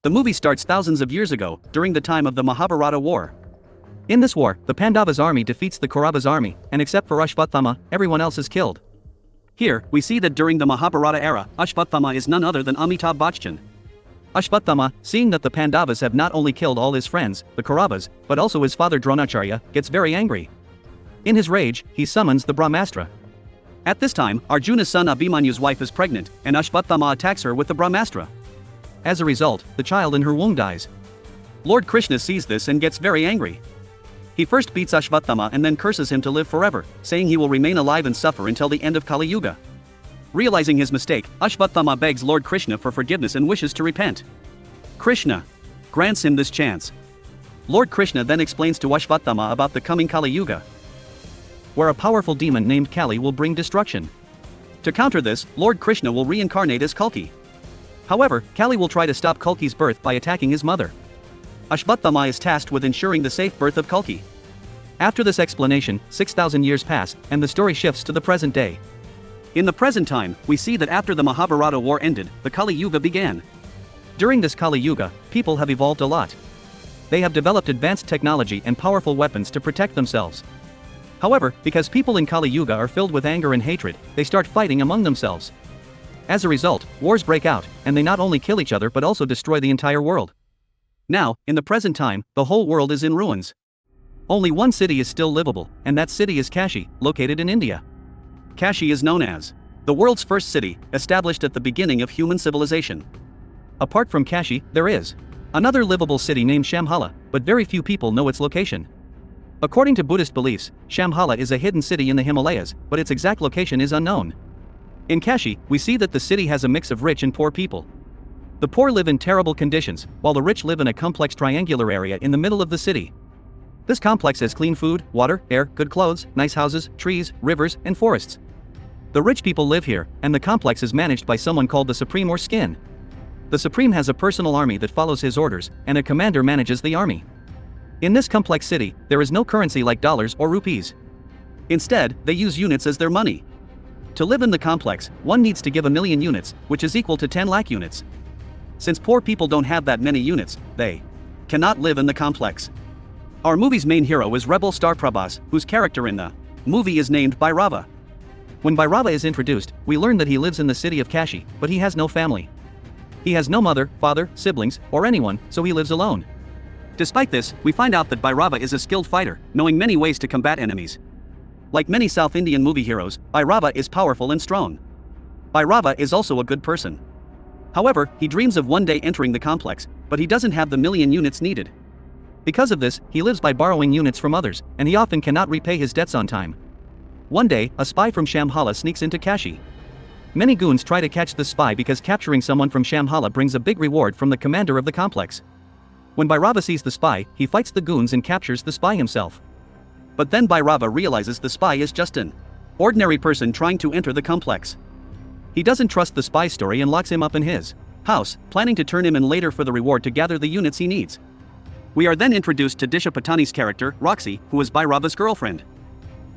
The movie starts thousands of years ago, during the time of the Mahabharata War. In this war, the Pandavas' army defeats the Kauravas' army, and except for Ashwatthama, everyone else is killed. Here, we see that during the Mahabharata era, Ashwatthama is none other than Amitabh Bachchan. Ashwatthama, seeing that the Pandavas have not only killed all his friends, the Kauravas, but also his father Dronacharya, gets very angry. In his rage, he summons the Brahmastra. At this time, Arjuna's son Abhimanyu's wife is pregnant, and Ashwatthama attacks her with the Brahmastra. As a result, the child in her womb dies. Lord Krishna sees this and gets very angry. He first beats Ashwatthama and then curses him to live forever, saying he will remain alive and suffer until the end of Kali Yuga. Realizing his mistake, Ashwatthama begs Lord Krishna for forgiveness and wishes to repent. Krishna grants him this chance. Lord Krishna then explains to Ashwatthama about the coming Kali Yuga, where a powerful demon named Kali will bring destruction. To counter this, Lord Krishna will reincarnate as Kalki. However, Kali will try to stop Kalki's birth by attacking his mother. Ashwatthama is tasked with ensuring the safe birth of Kalki. After this explanation, 6,000 years pass, and the story shifts to the present day. In the present time, we see that after the Mahabharata war ended, the Kali Yuga began. During this Kali Yuga, people have evolved a lot. They have developed advanced technology and powerful weapons to protect themselves. However, because people in Kali Yuga are filled with anger and hatred, they start fighting among themselves. As a result, wars break out, and they not only kill each other but also destroy the entire world. Now, in the present time, the whole world is in ruins. Only one city is still livable, and that city is Kashi, located in India. Kashi is known as the world's first city, established at the beginning of human civilization. Apart from Kashi, there is another livable city named Shambhala, but very few people know its location. According to Buddhist beliefs, Shambhala is a hidden city in the Himalayas, but its exact location is unknown. In Kashi, we see that the city has a mix of rich and poor people. The poor live in terrible conditions, while the rich live in a complex triangular area in the middle of the city. This complex has clean food, water, air, good clothes, nice houses, trees, rivers, and forests. The rich people live here, and the complex is managed by someone called the Supreme or Skin. The Supreme has a personal army that follows his orders, and a commander manages the army. In this complex city, there is no currency like dollars or rupees. Instead, they use units as their money. To live in the complex, one needs to give 1,000,000 units, which is equal to 10 lakh units. Since poor people don't have that many units, they cannot live in the complex. Our movie's main hero is rebel star Prabhas, whose character in the movie is named Bhairava. When Bhairava is introduced, we learn that he lives in the city of Kashi, but he has no family. He has no mother, father, siblings, or anyone, so he lives alone. Despite this, we find out that Bhairava is a skilled fighter, knowing many ways to combat enemies. Like many South Indian movie heroes, Bhairava is powerful and strong. Bhairava is also a good person. However, he dreams of one day entering the complex, but he doesn't have the 1,000,000 units needed. Because of this, he lives by borrowing units from others, and he often cannot repay his debts on time. One day, a spy from Shambhala sneaks into Kashi. Many goons try to catch the spy because capturing someone from Shambhala brings a big reward from the commander of the complex. When Bhairava sees the spy, he fights the goons and captures the spy himself. But then Bhairava realizes the spy is just an ordinary person trying to enter the complex. He doesn't trust the spy's story and locks him up in his house, planning to turn him in later for the reward to gather the units he needs. We are then introduced to Disha Patani's character, Roxy, who is Bhairava's girlfriend.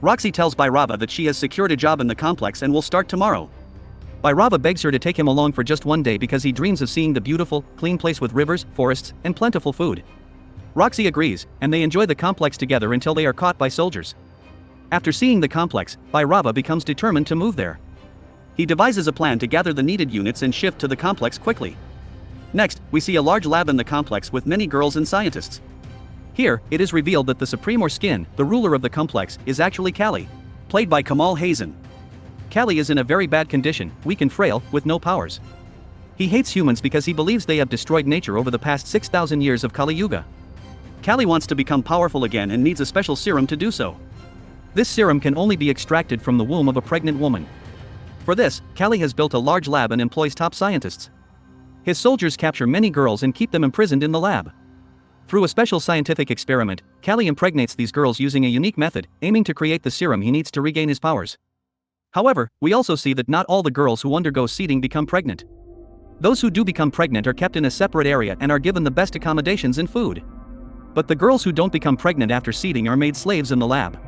Roxy tells Bhairava that she has secured a job in the complex and will start tomorrow. Bhairava begs her to take him along for just one day because he dreams of seeing the beautiful, clean place with rivers, forests, and plentiful food. Roxy agrees, and they enjoy the complex together until they are caught by soldiers. After seeing the complex, Bhairava becomes determined to move there. He devises a plan to gather the needed units and shift to the complex quickly. Next, we see a large lab in the complex with many girls and scientists. Here, it is revealed that the Supreme or Skin, the ruler of the complex, is actually Kali, played by Kamal Hasan. Kali is in a very bad condition, weak and frail, with no powers. He hates humans because he believes they have destroyed nature over the past 6,000 years of Kali Yuga. Kali wants to become powerful again and needs a special serum to do so. This serum can only be extracted from the womb of a pregnant woman. For this, Kali has built a large lab and employs top scientists. His soldiers capture many girls and keep them imprisoned in the lab. Through a special scientific experiment, Kali impregnates these girls using a unique method, aiming to create the serum he needs to regain his powers. However, we also see that not all the girls who undergo seeding become pregnant. Those who do become pregnant are kept in a separate area and are given the best accommodations and food. But the girls who don't become pregnant after seeding are made slaves in the lab.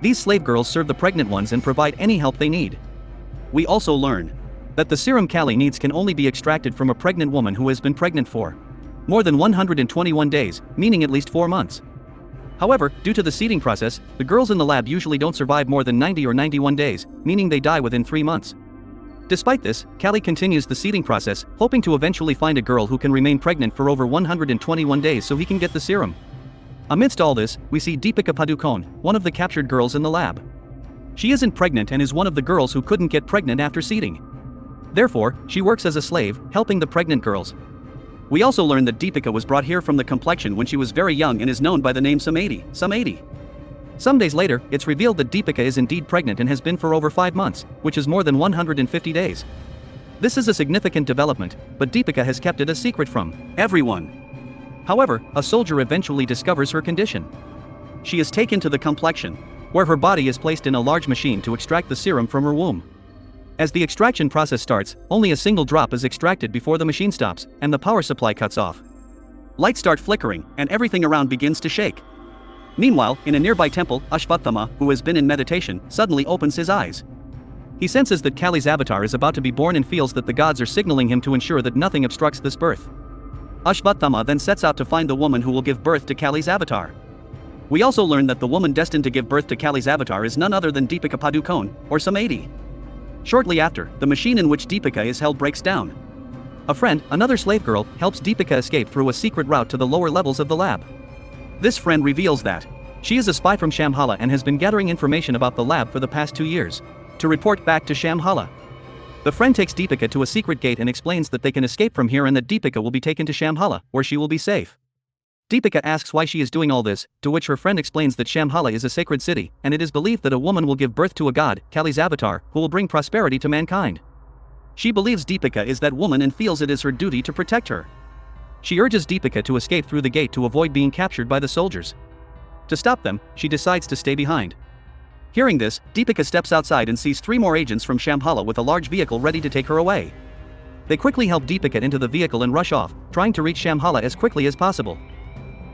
These slave girls serve the pregnant ones and provide any help they need. We also learn that the serum Kali needs can only be extracted from a pregnant woman who has been pregnant for more than 121 days, meaning at least 4 months. However, due to the seeding process, the girls in the lab usually don't survive more than 90 or 91 days, meaning they die within 3 months. Despite this, Kalki continues the seeding process, hoping to eventually find a girl who can remain pregnant for over 121 days so he can get the serum. Amidst all this, we see Deepika Padukone, one of the captured girls in the lab. She isn't pregnant and is one of the girls who couldn't get pregnant after seeding. Therefore, she works as a slave, helping the pregnant girls. We also learn that Deepika was brought here from the Complexion when she was very young and is known by the name Sumati. Some days later, it's revealed that Deepika is indeed pregnant and has been for over 5 months, which is more than 150 days. This is a significant development, but Deepika has kept it a secret from everyone. However, a soldier eventually discovers her condition. She is taken to the Complexion, where her body is placed in a large machine to extract the serum from her womb. As the extraction process starts, only a single drop is extracted before the machine stops, and the power supply cuts off. Lights start flickering, and everything around begins to shake. Meanwhile, in a nearby temple, Ashwatthama, who has been in meditation, suddenly opens his eyes. He senses that Kalki's avatar is about to be born and feels that the gods are signaling him to ensure that nothing obstructs this birth. Ashwatthama then sets out to find the woman who will give birth to Kalki's avatar. We also learn that the woman destined to give birth to Kalki's avatar is none other than Deepika Padukone, or Sumati. Shortly after, the machine in which Deepika is held breaks down. A friend, another slave girl, helps Deepika escape through a secret route to the lower levels of the lab. This friend reveals that she is a spy from Shambhala and has been gathering information about the lab for the past 2 years, to report back to Shambhala. The friend takes Deepika to a secret gate and explains that they can escape from here and that Deepika will be taken to Shambhala, where she will be safe. Deepika asks why she is doing all this, to which her friend explains that Shambhala is a sacred city, and it is believed that a woman will give birth to a god, Kalki's avatar, who will bring prosperity to mankind. She believes Deepika is that woman and feels it is her duty to protect her. She urges Deepika to escape through the gate to avoid being captured by the soldiers. To stop them, she decides to stay behind. Hearing this, Deepika steps outside and sees 3 more agents from Shambhala with a large vehicle ready to take her away. They quickly help Deepika into the vehicle and rush off, trying to reach Shambhala as quickly as possible.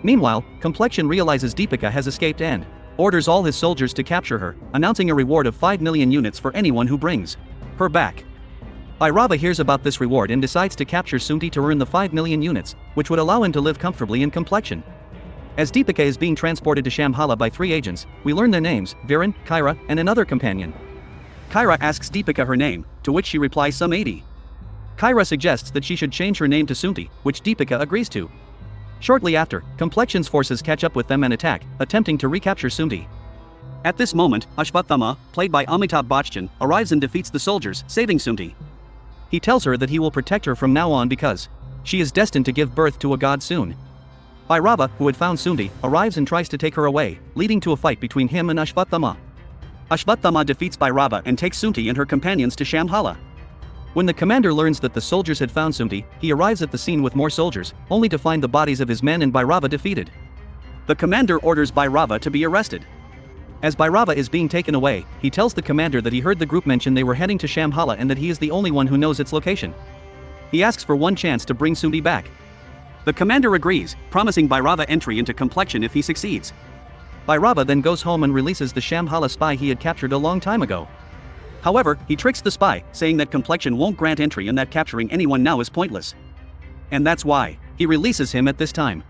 Meanwhile, Complexion realizes Deepika has escaped and orders all his soldiers to capture her, announcing a reward of 5 million units for anyone who brings her back. Bhairava hears about this reward and decides to capture Sumati to earn the 5 million units, which would allow him to live comfortably in Complexion. As Deepika is being transported to Shambhala by 3 agents, we learn their names, Viren, Kyra, and another companion. Kyra asks Deepika her name, to which she replies Sumati. Kyra suggests that she should change her name to Sumati, which Deepika agrees to. Shortly after, Complexion's forces catch up with them and attack, attempting to recapture Sumati. At this moment, Ashwatthama, played by Amitabh Bachchan, arrives and defeats the soldiers, saving Sumati. He tells her that he will protect her from now on because she is destined to give birth to a god soon. Bhairava, who had found Sumati, arrives and tries to take her away, leading to a fight between him and Ashwatthama. Ashwatthama defeats Bhairava and takes Sumati and her companions to Shambhala. When the commander learns that the soldiers had found Sumati, he arrives at the scene with more soldiers, only to find the bodies of his men and Bhairava defeated. The commander orders Bhairava to be arrested. As Bhairava is being taken away, he tells the commander that he heard the group mention they were heading to Shambhala and that he is the only one who knows its location. He asks for one chance to bring Sumati back. The commander agrees, promising Bhairava entry into Complexion if he succeeds. Bhairava then goes home and releases the Shambhala spy he had captured a long time ago. However, he tricks the spy, saying that Complexion won't grant entry and that capturing anyone now is pointless. And that's why he releases him at this time.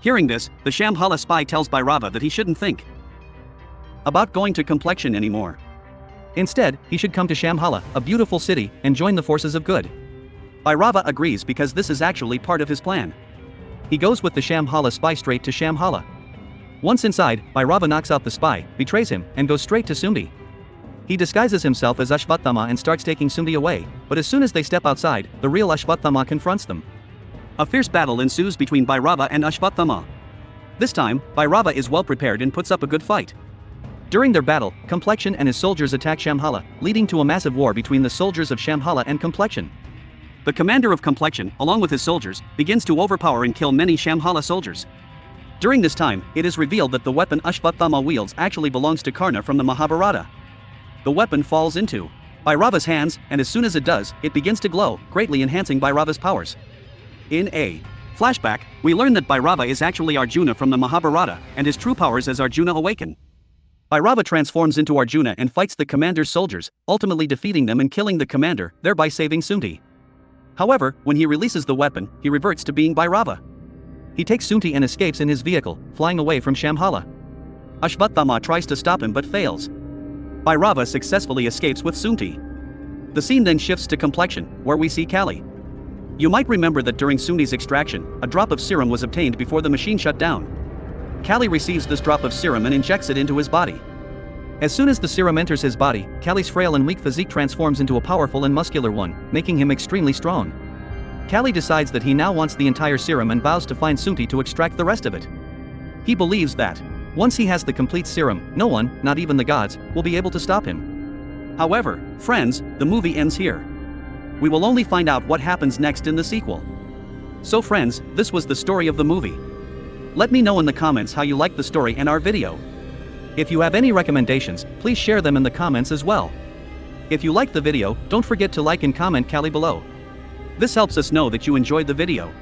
Hearing this, the Shambhala spy tells Bhairava that he shouldn't think about going to Complexion anymore. Instead, he should come to Shambhala, a beautiful city, and join the forces of good. Bhairava agrees because this is actually part of his plan. He goes with the Shambhala spy straight to Shambhala. Once inside, Bhairava knocks out the spy, betrays him, and goes straight to Sumati. He disguises himself as Ashwatthama and starts taking Sumati away, but as soon as they step outside, the real Ashwatthama confronts them. A fierce battle ensues between Bhairava and Ashwatthama. This time, Bhairava is well prepared and puts up a good fight. During their battle, Complexion and his soldiers attack Shambhala, leading to a massive war between the soldiers of Shambhala and Complexion. The commander of Complexion, along with his soldiers, begins to overpower and kill many Shambhala soldiers. During this time, it is revealed that the weapon Ashwatthama wields actually belongs to Karna from the Mahabharata. The weapon falls into Bhairava's hands, and as soon as it does, it begins to glow, greatly enhancing Bhairava's powers. In a flashback, we learn that Bhairava is actually Arjuna from the Mahabharata, and his true powers as Arjuna awaken. Bhairava transforms into Arjuna and fights the commander's soldiers, ultimately defeating them and killing the commander, thereby saving Sumati. However, when he releases the weapon, he reverts to being Bhairava. He takes Sumati and escapes in his vehicle, flying away from Shambhala. Ashwatthama tries to stop him but fails. Bhairava successfully escapes with Sumati. The scene then shifts to Complexion, where we see Kalki. You might remember that during Sumati's extraction, a drop of serum was obtained before the machine shut down. Kalki receives this drop of serum and injects it into his body. As soon as the serum enters his body, Kalki's frail and weak physique transforms into a powerful and muscular one, making him extremely strong. Kalki decides that he now wants the entire serum and vows to find Sumati to extract the rest of it. He believes that, once he has the complete serum, no one, not even the gods, will be able to stop him. However, friends, the movie ends here. We will only find out what happens next in the sequel. So friends, this was the story of the movie. Let me know in the comments how you liked the story and our video. If you have any recommendations, please share them in the comments as well. If you liked the video, don't forget to like and comment Kalki below. This helps us know that you enjoyed the video.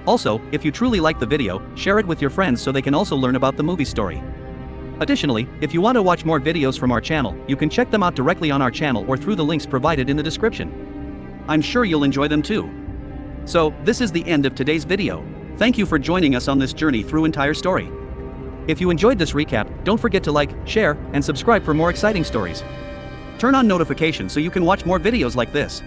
Also, if you truly like the video, share it with your friends so they can also learn about the movie story. Additionally, if you want to watch more videos from our channel, you can check them out directly on our channel or through the links provided in the description. I'm sure you'll enjoy them too. So, this is the end of today's video. Thank you for joining us on this journey through entire story. If you enjoyed this recap, don't forget to like, share, and subscribe for more exciting stories. Turn on notifications so you can watch more videos like this.